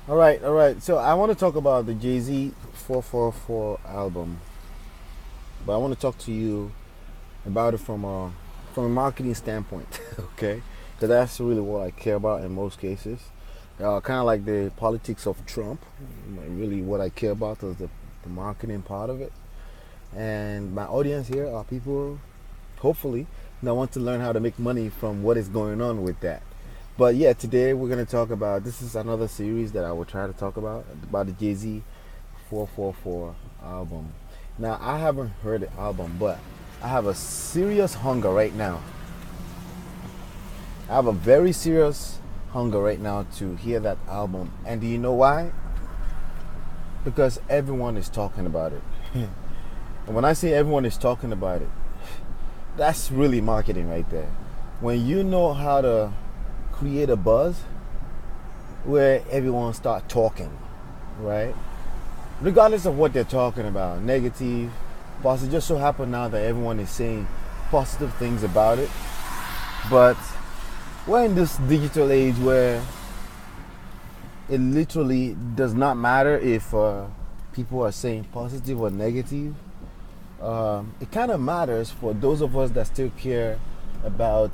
All right. So I want to talk about the Jay-Z 444 album, but I want to talk to you about it from a marketing standpoint, okay? Because that's really what I care about in most cases. Kind of like the politics of Trump. Really, what I care about is the marketing part of it. And my audience here are people, hopefully, that want to learn how to make money from what is going on with that. But yeah, today we're gonna talk about. This is another series that I will try to talk about the Jay Z 444 album. Now I haven't heard the album, but I have a serious hunger right now. I have a very serious hunger right now to hear that album. And do you know why? Because everyone is talking about it. And when I say everyone is talking about it, that's really marketing right there. When you know how to create a buzz where everyone start talking, right? Regardless of what they're talking about, negative, positive. Just so happen now that everyone is saying positive things about it. But we're in this digital age where it literally does not matter if people are saying positive or negative. It kind of matters for those of us that still care about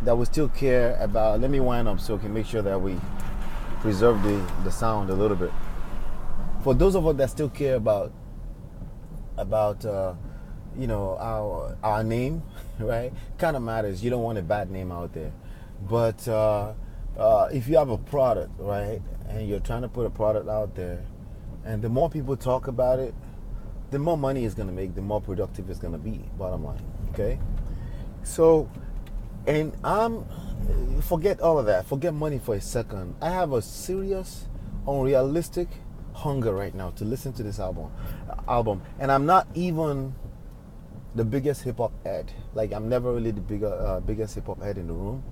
that we still care about. Let me wind up so we can make sure that we preserve the sound a little bit. For those of us that still care about our name, right? Kind of matters. You don't want a bad name out there. But if you have a product, right, and you're trying to put a product out there, and the more people talk about it, the more money it's going to make, the more productive it's going to be, bottom line, okay? So, and forget all of that. Forget money for a second. I have a serious, unrealistic hunger right now to listen to this album. And I'm not even the biggest hip-hop head. Like, I'm never really the biggest hip-hop head in the room.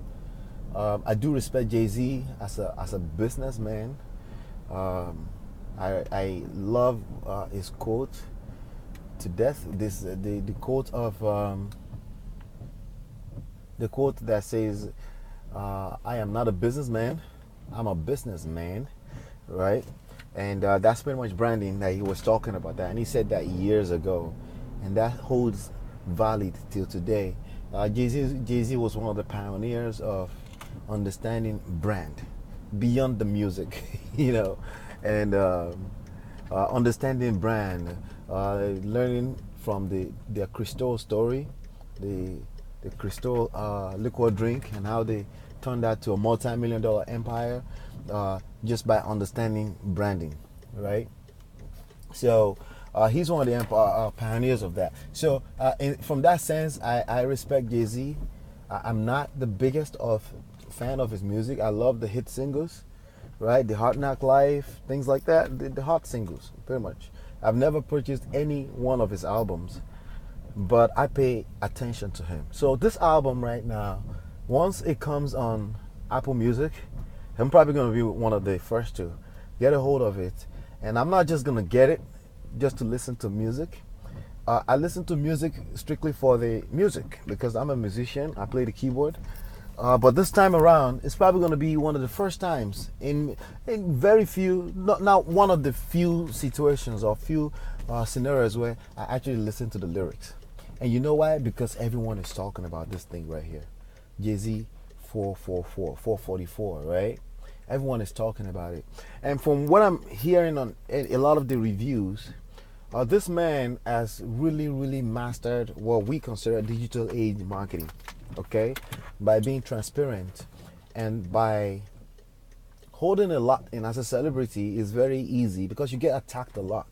I do respect Jay-Z as a businessman. I love his quote to death. The quote of the quote that says, "I am not a businessman, I'm a businessman," right? And that's pretty much branding that he was talking about that, and he said that years ago, and that holds valid till today. Jay-Z was one of the pioneers of understanding brand beyond the music, and understanding brand, learning from their Crystal story, the Crystal liquor drink, and how they turned that to a multi-million-dollar empire just by understanding branding, right? So he's one of the pioneers of that. So from that sense, I respect Jay-Z. I'm not the biggest fan of his music. I love the hit singles, right? The Hard Knock Life, things like that. The hot singles, pretty much. I've never purchased any one of his albums, but I pay attention to him. So this album right now, once it comes on Apple Music, I'm probably going to be one of the first to get a hold of it. And I'm not just going to get it just to listen to music. I listen to music strictly for the music because I'm a musician. I play the keyboard. But this time around, it's probably going to be one of the first times in very few, not one of the few situations or few scenarios where I actually listen to the lyrics. And you know why? Because everyone is talking about this thing right here. Jay-Z 444, 444, right? Everyone is talking about it. And from what I'm hearing on a lot of the reviews, this man has really, really mastered what we consider digital age marketing, okay? By being transparent and by holding a lot in as a celebrity is very easy because you get attacked a lot.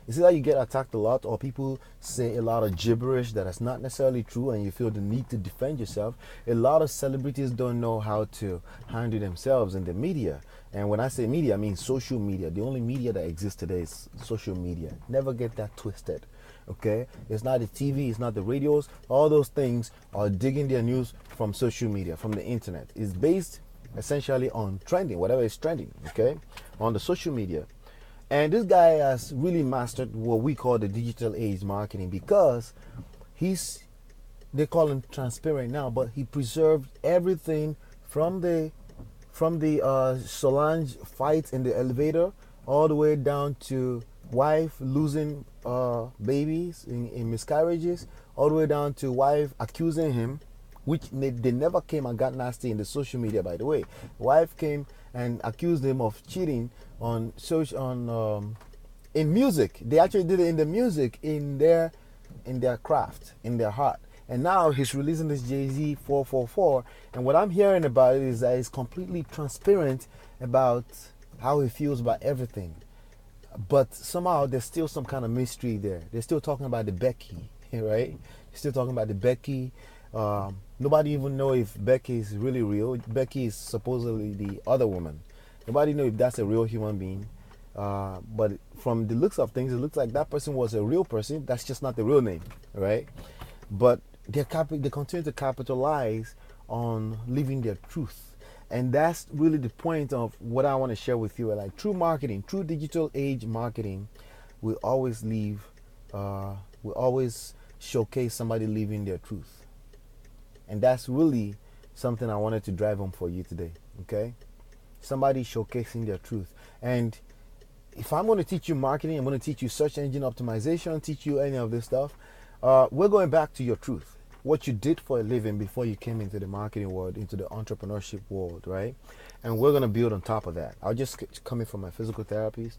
It's either you get attacked a lot or people say a lot of gibberish that is not necessarily true and you feel the need to defend yourself. A lot of celebrities don't know how to handle themselves in the media. And when I say media, I mean social media. The only media that exists today is social media. Never get that twisted, okay? It's not the TV, it's not the radios. All those things are digging their news from social media, from the internet. It's based essentially on trending, whatever is trending, okay? On the social media. And this guy has really mastered what we call the digital age marketing because they call him transparent now, but he preserved everything from the from the Solange fight in the elevator, all the way down to wife losing babies in miscarriages, all the way down to wife accusing him, which they never came and got nasty in the social media, by the way. Wife came and accused him of cheating on in music. They actually did it in the music, in their craft, in their heart. And now he's releasing this Jay-Z 444. And what I'm hearing about it is that he's completely transparent about how he feels about everything. But somehow there's still some kind of mystery there. They're still talking about the Becky, right? They're still talking about the Becky. Nobody even know if Becky is really real. Becky is supposedly the other woman. Nobody know if that's a real human being. But from the looks of things, it looks like that person was a real person. That's just not the real name, right? But they continue to capitalize on living their truth. And that's really the point of what I want to share with you. Like true marketing, true digital age marketing will always showcase somebody living their truth. And that's really something I wanted to drive home for you today, okay? Somebody showcasing their truth. And if I'm going to teach you marketing, I'm going to teach you search engine optimization, teach you any of this stuff, we're going back to your truth. What you did for a living before you came into the marketing world, into the entrepreneurship world, right? And we're going to build on top of that. I was just coming from my physical therapist,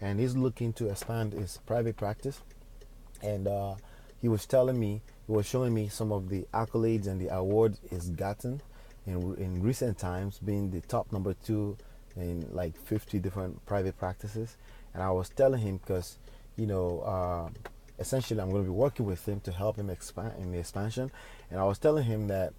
and he's looking to expand his private practice. And he was showing me some of the accolades and the awards he's gotten in recent times, being the top number 2 in like 50 different private practices. And I was telling him, because essentially I'm going to be working with him to help him expand in the expansion. And I was telling him that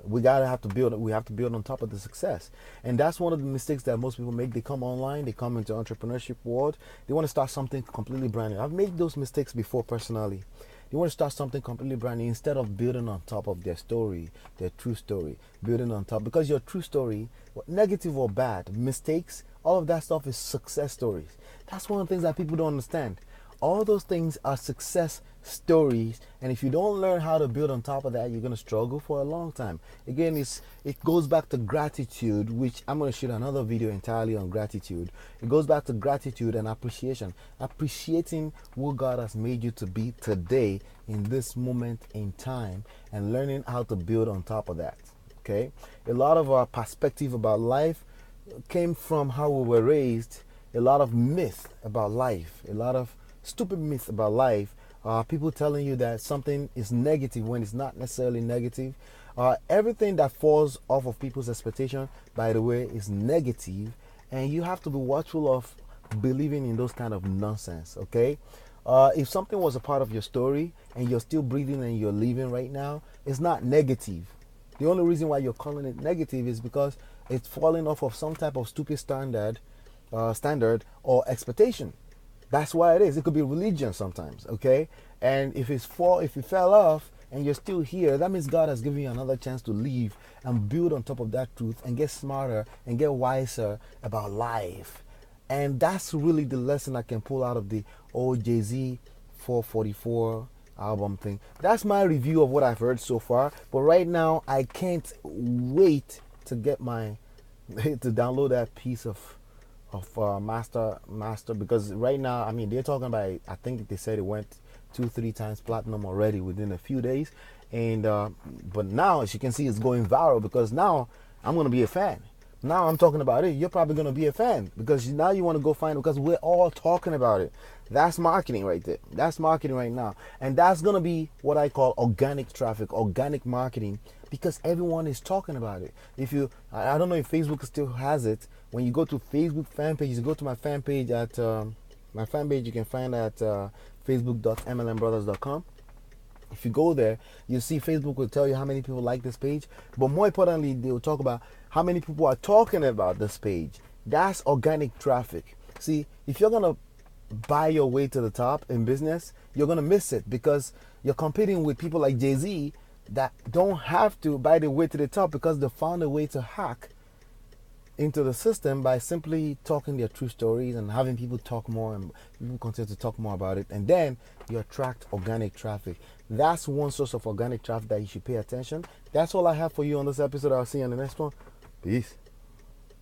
we have to build on top of the success. And that's one of the mistakes that most people make. They come online, they come into entrepreneurship world, they want to start something completely brand new. I've made those mistakes before personally. They want to start something completely brand new instead of building on top of their story, their true story, building on top. Because your true story, negative or bad, mistakes, all of that stuff is success stories. That's one of the things that people don't understand. All those things are success stories, and if you don't learn how to build on top of that, you're going to struggle for a long time. Again, it goes back to gratitude, which I'm going to shoot another video entirely on gratitude. It goes back to gratitude and appreciation. Appreciating who God has made you to be today in this moment in time, and learning how to build on top of that. Okay? A lot of our perspective about life came from how we were raised. A lot of myth about life, a lot of stupid myths about life. People telling you that something is negative when it's not necessarily negative. Everything that falls off of people's expectation, by the way, is negative, and you have to be watchful of believing in those kind of nonsense. Okay, if something was a part of your story and you're still breathing and you're living right now, it's not negative. The only reason why you're calling it negative is because it's falling off of some type of stupid standard or expectation. That's why it is. It could be religion sometimes, okay? And if you fell off and you're still here, that means God has given you another chance to live and build on top of that truth and get smarter and get wiser about life. And that's really the lesson I can pull out of the old Jay-Z 444 album thing. That's my review of what I've heard so far. But right now, I can't wait to get to download that piece of master, because right now, I mean, they're talking about, I think they said it went 2-3 times platinum already within a few days. And but now, as you can see, it's going viral, because now I'm going to be a fan. Now I'm talking about it, you're probably going to be a fan, because now you want to go find it, because we're all talking about it. That's marketing right there. That's marketing right now. And that's going to be what I call organic traffic, organic marketing, because everyone is talking about it. I don't know if Facebook still has it. When you go to Facebook fan page, you go to my fan page at my fan page, you can find at facebook.mlmbrothers.com. If you go there, you see Facebook will tell you how many people like this page. But more importantly, they will talk about how many people are talking about this page. That's organic traffic. See, if you're going to buy your way to the top in business, you're going to miss it, because you're competing with people like Jay-Z that don't have to buy their way to the top, because they found a way to hack into the system by simply talking their true stories and having people talk more, and people continue to talk more about it, and then you attract organic traffic. That's one source of organic traffic that you should pay attention. That's all I have for you on this episode. I'll see you on the next one. Peace.